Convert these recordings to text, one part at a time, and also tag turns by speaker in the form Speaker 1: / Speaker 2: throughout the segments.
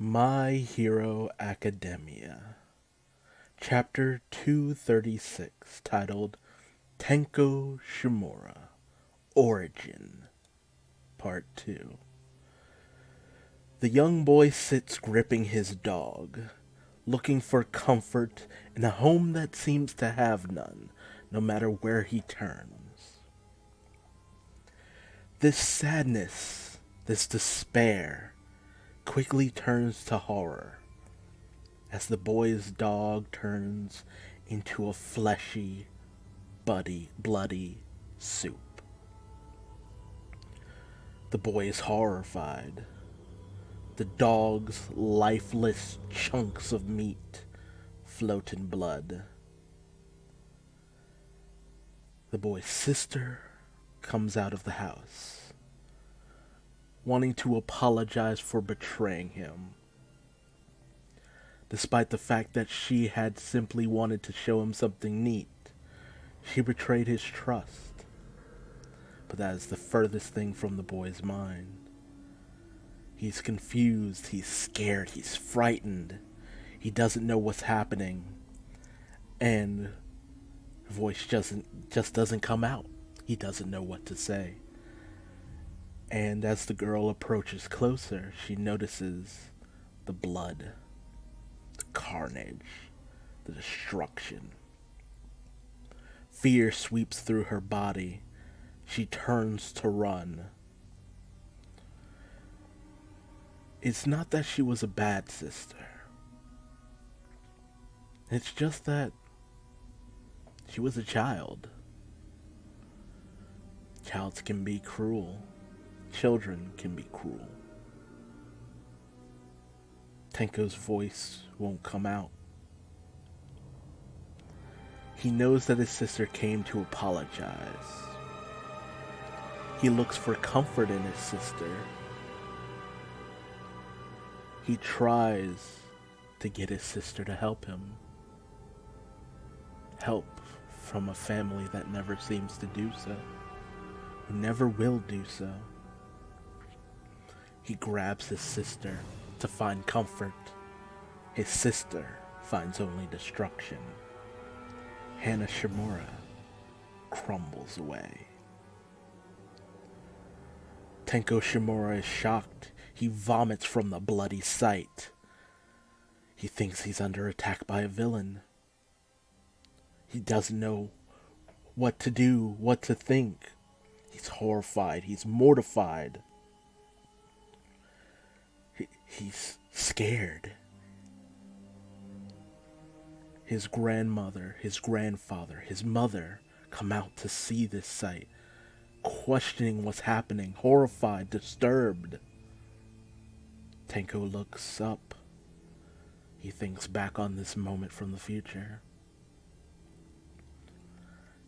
Speaker 1: My Hero Academia, Chapter 236, titled Tenko Shimura, Origin, Part 2. The young boy sits gripping his dog, looking for comfort in a home that seems to have none, no matter where he turns. This sadness, this despair, quickly turns to horror as the boy's dog turns into a fleshy, bloody soup. The boy is horrified. The dog's lifeless chunks of meat float in blood. The boy's sister comes out of the house, wanting to apologize for betraying him, despite the fact that she had simply wanted to show him something neat. She betrayed his trust. But that is the furthest thing from the boy's mind. He's confused, he's scared, he's frightened. He doesn't know what's happening. And the voice just doesn't come out. He doesn't know what to say. And as the girl approaches closer, she notices the blood, the carnage, the destruction. Fear sweeps through her body. She turns to run. It's not that she was a bad sister. It's just that she was a child. Childs can be cruel. Children can be cruel. Tenko's voice won't come out. He knows that his sister came to apologize. He looks for comfort in his sister. He tries to get his sister to help him. Help from a family that never seems to do so, who never will do so. He grabs his sister to find comfort. His sister finds only destruction. Hannah Shimura crumbles away. Tenko Shimura is shocked. He vomits from the bloody sight. He thinks he's under attack by a villain. He doesn't know what to do, what to think. He's horrified. He's mortified. He's scared. His grandmother, his grandfather, his mother come out to see this sight, questioning what's happening, horrified, disturbed. Tenko looks up. He thinks back on this moment from the future.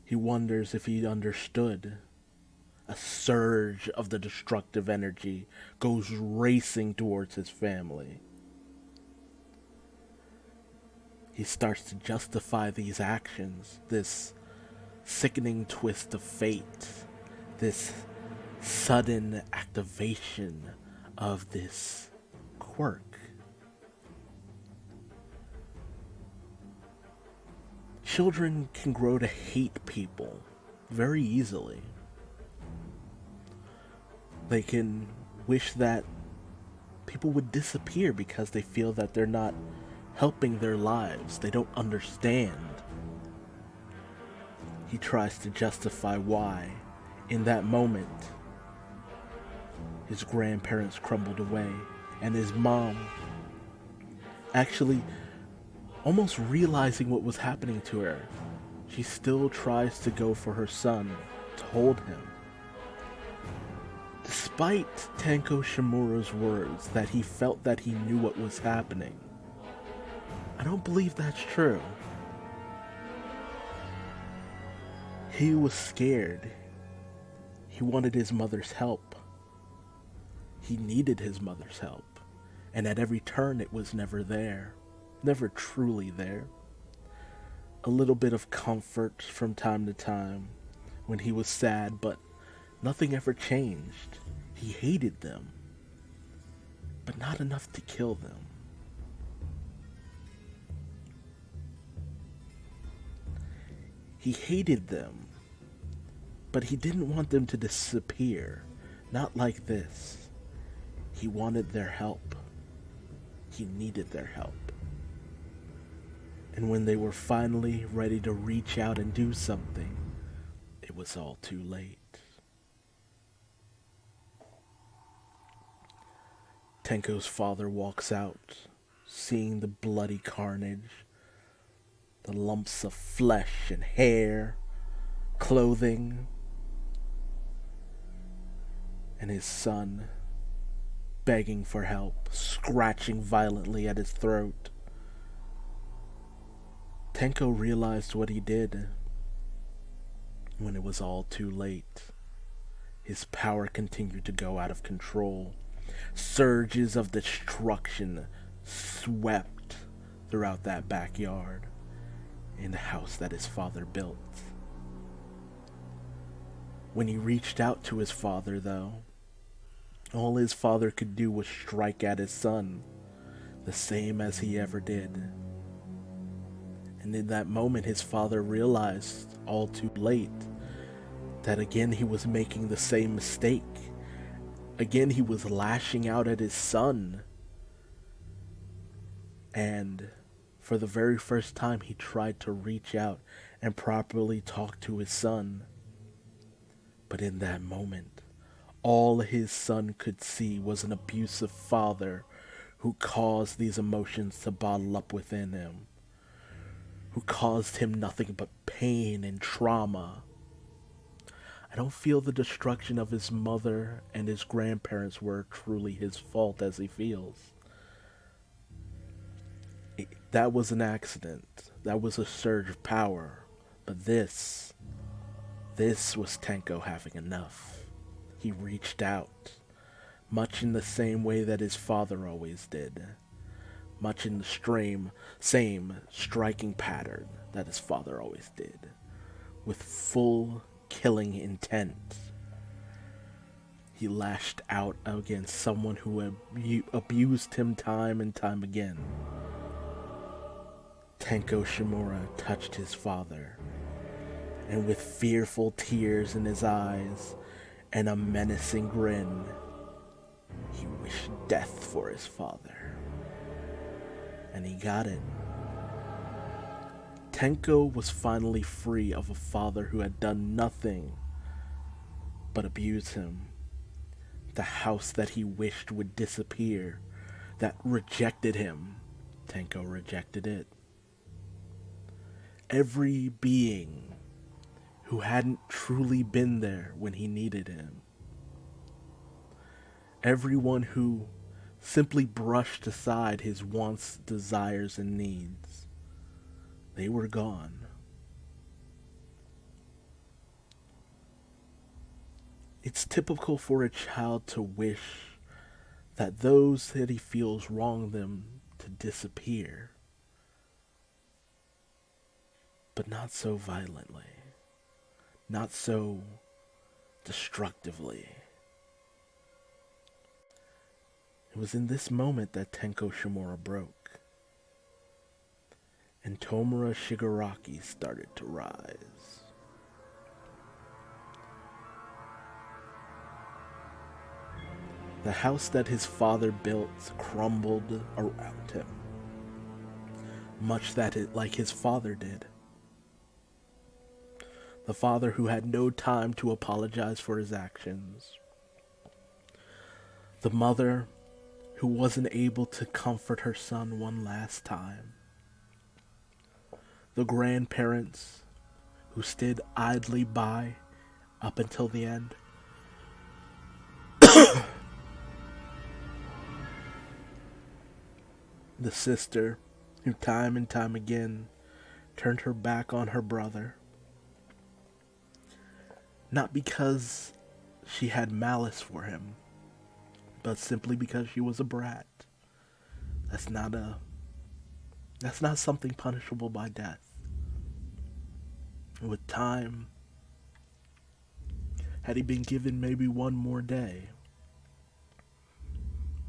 Speaker 1: He wonders if he understood. A surge of the destructive energy goes racing towards his family. He starts to justify these actions, this sickening twist of fate, this sudden activation of this quirk. Children can grow to hate people very easily. They can wish that people would disappear because they feel that they're not helping their lives. They don't understand. He tries to justify why, in that moment, his grandparents crumbled away, and his mom, actually almost realizing what was happening to her, she still tries to go for her son, to hold him. Despite Tenko Shimura's words that he felt that he knew what was happening, I don't believe that's true. He was scared. He wanted his mother's help. He needed his mother's help. And at every turn it was never there. Never truly there. A little bit of comfort from time to time when he was sad, but nothing ever changed. He hated them. but not enough to kill them. He hated them, but he didn't want them to disappear. Not like this. He wanted their help. He needed their help. And when they were finally ready to reach out and do something, it was all too late. Tenko's father walks out, seeing the bloody carnage, the lumps of flesh and hair, clothing, and his son begging for help, scratching violently at his throat. Tenko realized what he did when it was all too late. His power continued to go out of control. Surges of destruction swept throughout that backyard in the house that his father built. When he reached out to his father, though, all his father could do was strike at his son, the same as he ever did. And in that moment, his father realized, all too late, that again he was making the same mistake. Again, he was lashing out at his son. And for the very first time, he tried to reach out and properly talk to his son. But in that moment, all his son could see was an abusive father who caused these emotions to bottle up within him, who caused him nothing but pain and trauma. I don't feel the destruction of his mother and his grandparents were truly his fault as he feels. That was an accident. That was a surge of power. But this was Tenko having enough. He reached out, much in the same way that his father always did. Much in the same striking pattern that his father always did. With full killing intent. He lashed out against someone who abused him time and time again. Tenko Shimura touched his father, and with fearful tears in his eyes and a menacing grin, he wished death for his father. And he got it. Tenko was finally free of a father who had done nothing but abuse him. The house that he wished would disappear, that rejected him, Tenko rejected it. Every being who hadn't truly been there when he needed him. Everyone who simply brushed aside his wants, desires, and needs. They were gone. It's typical for a child to wish that those that he feels wrong them to disappear. But not so violently. Not so destructively. It was in this moment that Tenko Shimura broke. And Tomura Shigaraki started to rise. The house that his father built crumbled around him, much like his father did. The father who had no time to apologize for his actions. The mother who wasn't able to comfort her son one last time. The grandparents who stood idly by up until the end. The sister who time and time again turned her back on her brother. Not because she had malice for him, but simply because she was a brat. That's not something punishable by death. With time, had he been given maybe one more day,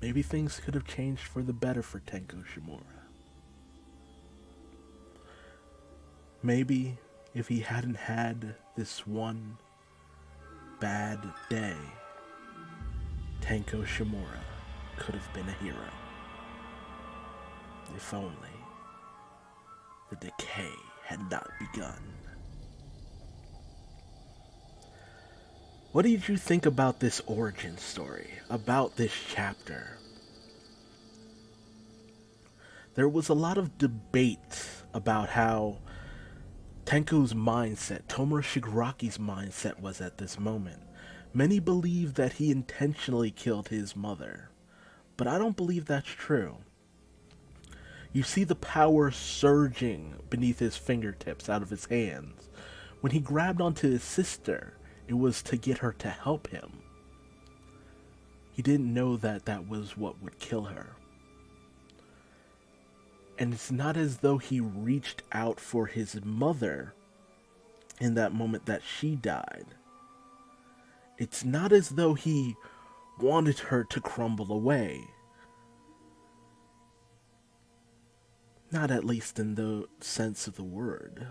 Speaker 1: maybe things could have changed for the better for Tenko Shimura. Maybe if he hadn't had this one bad day, Tenko Shimura could have been a hero. If only the decay had not begun. What did you think about this origin story, about this chapter? There was a lot of debate about how Tenko's mindset, Tomura Shigaraki's mindset was at this moment. Many believe that he intentionally killed his mother, but I don't believe that's true. You see the power surging beneath his fingertips out of his hands. When he grabbed onto his sister, it was to get her to help him. He didn't know that that was what would kill her. And it's not as though he reached out for his mother in that moment that she died. It's not as though he wanted her to crumble away. Not at least in the sense of the word.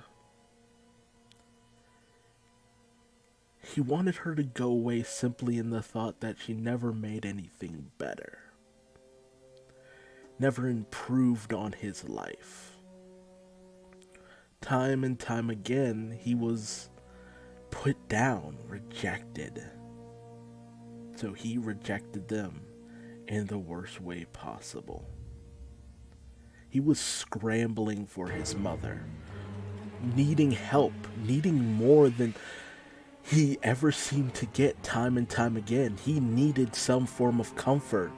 Speaker 1: He wanted her to go away simply in the thought that she never made anything better. Never improved on his life. Time and time again, he was put down, rejected. So he rejected them in the worst way possible. He was scrambling for his mother, needing help, needing more than he ever seemed to get time and time again. He needed some form of comfort,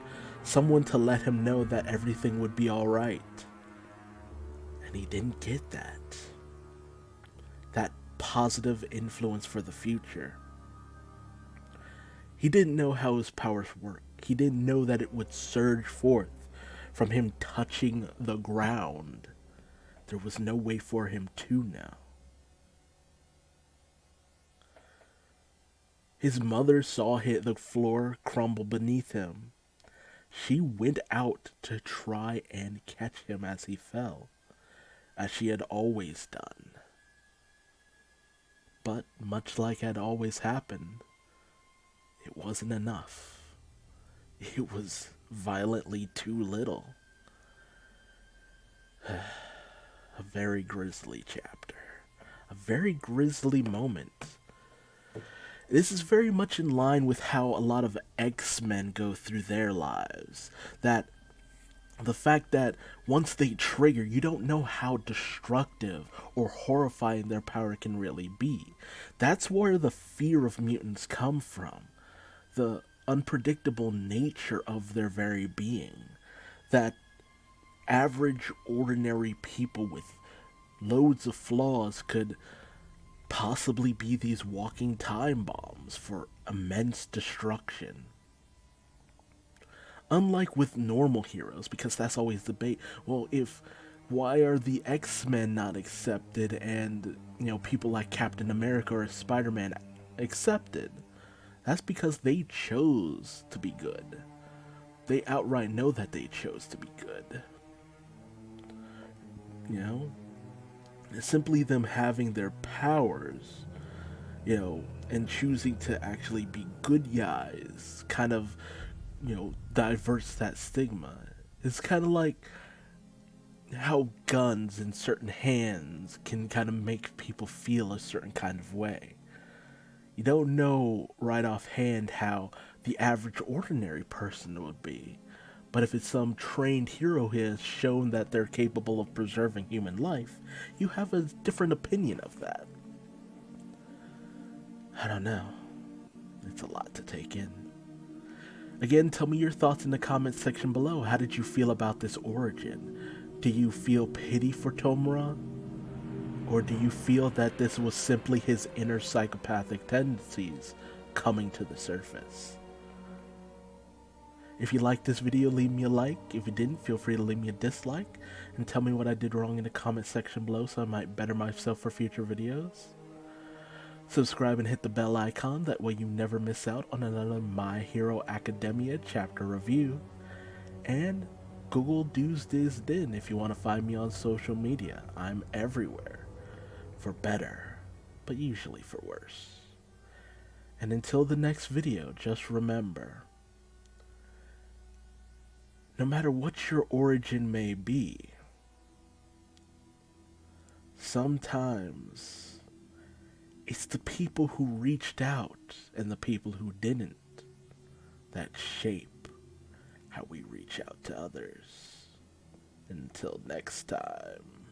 Speaker 1: someone to let him know that everything would be alright. And he didn't get that. That positive influence for the future. He didn't know how his powers worked. He didn't know that it would surge forth from him touching the ground. There was no way for him to know. His mother saw the floor crumble beneath him. She went out to try and catch him as he fell, as she had always done. But much like had always happened, it wasn't enough. It was violently too little. A very grisly chapter. A very grisly moment. This is very much in line with how a lot of X-Men go through their lives. That the fact that once they trigger, you don't know how destructive or horrifying their power can really be. That's where the fear of mutants come from. The unpredictable nature of their very being. That average, ordinary people with loads of flaws could possibly be these walking time bombs for immense destruction. Unlike with normal heroes, because that's always the debate. Well, why are the X-Men not accepted and, people like Captain America or Spider-Man accepted? That's because they chose to be good. They outright know that they chose to be good. It's simply them having their powers, and choosing to actually be good guys, kind of, diverts that stigma. It's kind of like how guns in certain hands can kind of make people feel a certain kind of way. You don't know right offhand how the average ordinary person would be. But if it's some trained hero who has shown that they're capable of preserving human life, you have a different opinion of that. I don't know. It's a lot to take in. Again, tell me your thoughts in the comments section below. How did you feel about this origin? Do you feel pity for Tomura? Or do you feel that this was simply his inner psychopathic tendencies coming to the surface? If you liked this video, leave me a like. If you didn't, feel free to leave me a dislike. And tell me what I did wrong in the comment section below so I might better myself for future videos. Subscribe and hit the bell icon, that way you never miss out on another My Hero Academia chapter review. And Google Duuz-Diz-Din if you want to find me on social media. I'm everywhere. For better, but usually for worse. And until the next video, just remember, no matter what your origin may be, sometimes it's the people who reached out and the people who didn't that shape how we reach out to others. Until next time.